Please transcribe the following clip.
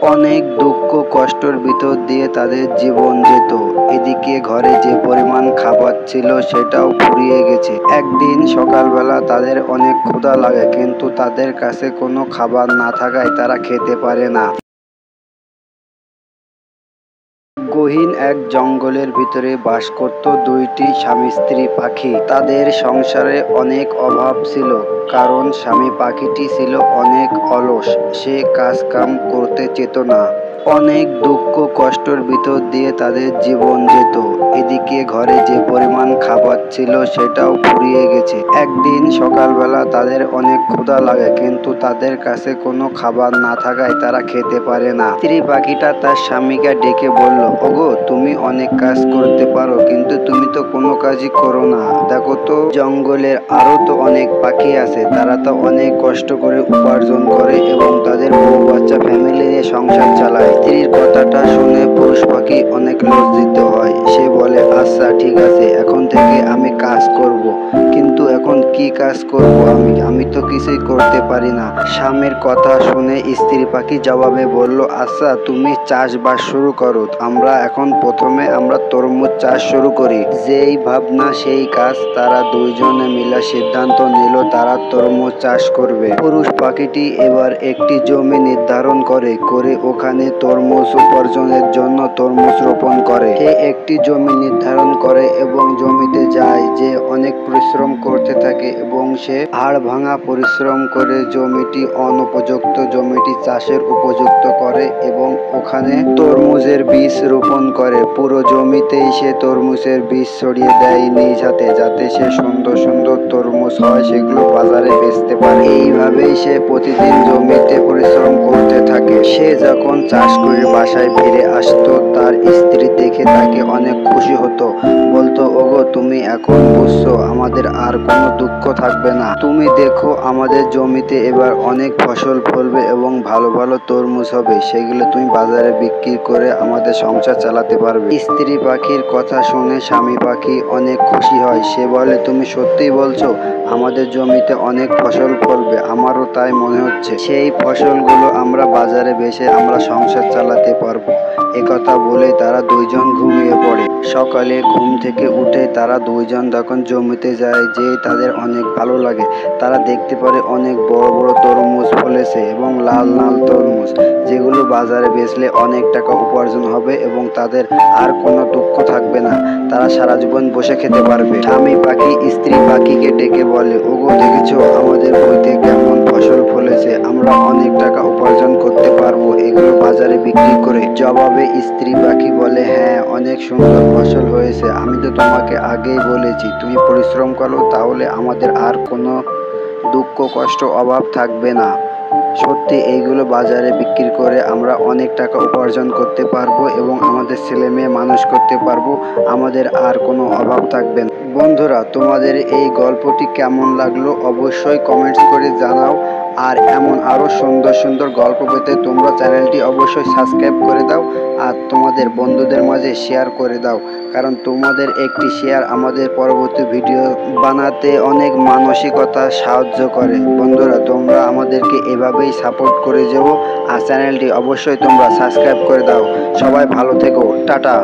অনেক দুঃখ কষ্টের ভিতর দিয়ে তাদের জীবন যেত। এদিকে ঘরে যে পরিমাণ খাবার ছিল সেটাও ফুরিয়ে গেছে। একদিন সকালবেলা তাদের অনেক ক্ষুধা লাগে, কিন্তু তাদের কাছে কোনো খাবার না থাকায় তারা খেতে পারে না। গহীন এক জঙ্গলের ভিতরে বাস করত দুইটি স্বামী স্ত্রী পাখি। তাদের সংসারে অনেক অভাব ছিল, কারণ স্বামী পাখিটি ছিল অনেক অলস। সে কাজ কাম করতে চেত না। অনেক দুঃখ কষ্টের ভিতর দিয়ে তাদের জীবন যেত। এদিকে ঘরে যে পরিমাণ খাবার ছিল সেটাও ফুরিয়ে গেছে। একদিন সকালবেলা তাদের অনেক ক্ষুধা লাগে, কিন্তু তাদের কাছে কোনো খাবার না থাকায় তারা খেতে পারে না। স্ত্রী পাখিটা তার স্বামীকে ডেকে বলল, ওগো, তুমি অনেক কাজ করতে পারো, কিন্তু তুমি তো কোনো কাজই করো না। দেখো তো, জঙ্গলের আরো তো অনেক পাখি আছে, তারা তো অনেক কষ্ট করে উপার্জন করে এবং তাদের বউ বাচ্চা ফ্যামিলি নিয়ে সংসার চালায়। স্ত্রীর কথাটা শুনে পুরুষ পাখি অনেক লজ্জিত হয়। সে বলে, আচ্ছা ঠিক আছে, এখন থেকে আমি কাজ করব, কিন্তু এখন কি কাজ করব? আমি তো কিছুই করতে পারি না। স্বামীর কথা শুনে স্ত্রী পাখি জবাবে বলল, আচ্ছা তুমি চাষবাস শুরু করো। প্রথমে আমরা তরমুজ চাষ শুরু করি। যেই ভাবনা সেই কাজ। তারা দুইজনে মিলে সিদ্ধান্ত নিল তারা তরমুজ চাষ করবে। পুরুষ পাখিটি এবার একটি জমি নির্ধারণ করে ওখানে তরমুজ উপার্জনের জন্য তরমুজ রোপণ করে। সে একটি জমি নির্ধারণ করে এবং জমিতে যায়, যে অনেক পরিশ্রম করতে থাকে এবং সে হাড় ভাঙা পরিশ্রম করে জমিটি অনুপযুক্ত জমিটি চাষের উপযুক্ত করে এবং ওখানে তরমুজের বীজ রোপণ করে। পুরো জমিতেই সে তরমুজের বীজ ছড়িয়ে দেয় নিজ হাতে, যাতে সে সুন্দর সুন্দর তরমুজ হয়, সেগুলো বাজারে বেচতে পারে। এইভাবেই সে প্রতিদিন জমিতে পরিশ্রম করতে থাকে। সে যখন চাষ করে বাসায় ফিরে আসতো, তার স্ত্রী দেখে তাকে অনেক খুশি হতো। বলতো, ওগো, তুমি এখন বুঝছো, আমাদের আর কোনো দুঃখ থাকবে না। তুমি দেখো, আমাদের জমিতে এবার অনেক ফসল ফলবে এবং ভালো ভালো তরমুজ হবে, সেগুলো তুমি বাজারে বিক্রি করে আমাদের সংসার চালাতে পারবে। স্ত্রী পাখির কথা শুনে স্বামী পাখি অনেক খুশি হয়। সে বলে, তুমি সত্যিই বলছো? আমাদের জমিতে অনেক ফসল ফলবে। আমারও তাই মনে হচ্ছে। সেই ফসলগুলো আমরা বাজারে বেচে আমরা সংসার চালাতে পারবো। একথা বলে তারা দুইজন ঘুমিয়ে পড়ে। সকালে ঘুম থেকে উঠে তারা দুইজন যখন জমিতে যায়, যে তাদের অনেক ভালো লাগে। তারা দেখতে পারে অনেক বড় বড় তরমুজ ফলেছে এবং লাল লাল তরমুজ, যেগুলো বাজারে বেচলে অনেক টাকা উপার্জন হবে এবং তাদের আর কোনো দুঃখ থাকবে না। তারা সারা জীবন বসে খেতে পারবে। স্বামী পাখি স্ত্রী পাখিকে ডেকে বলে, ওগো, দেখেছো আমাদের বইতে কেমন ফসল ফলেছে? আমরা অনেক টাকা উপার্জন করতে পারবো এগুলো বাজারে বিক্রি করে। জবাবে স্ত্রী পাখি বলে, হ্যাঁ, অনেক সুন্দর ফসল হয়েছে। আমি তো তোমাকে আগেই বলেছি, তুমি পরিশ্রম করো, তাহলে আমাদের আর কোনো দুঃখ কষ্ট অভাব থাকবে না। সত্যি এইগুলো বাজারে বিক্রি করে আমরা অনেক টাকা উপার্জন করতে পারবো এবং আমাদের ছেলে মেয়ে মানুষ করতে পারবো। আমাদের আর কোনো অভাব থাকবে না। বন্ধুরা, তোমাদের এই গল্পটি কেমন লাগলো অবশ্যই কমেন্টস করে জানাও। আর এমন আরও সুন্দর সুন্দর গল্প পেতে তোমরা চ্যানেলটি অবশ্যই সাবস্ক্রাইব করে দাও আর তোমাদের বন্ধুদের মাঝে শেয়ার করে দাও, কারণ তোমাদের একটি শেয়ার আমাদের পরবর্তী ভিডিও বানাতে অনেক মানসিকতা সাহায্য করে। বন্ধুরা, তোমরা আমাদেরকে এভাবেই সাপোর্ট করে যাও আর চ্যানেলটি অবশ্যই তোমরা সাবস্ক্রাইব করে দাও। সবাই ভালো থেকো, টাটা।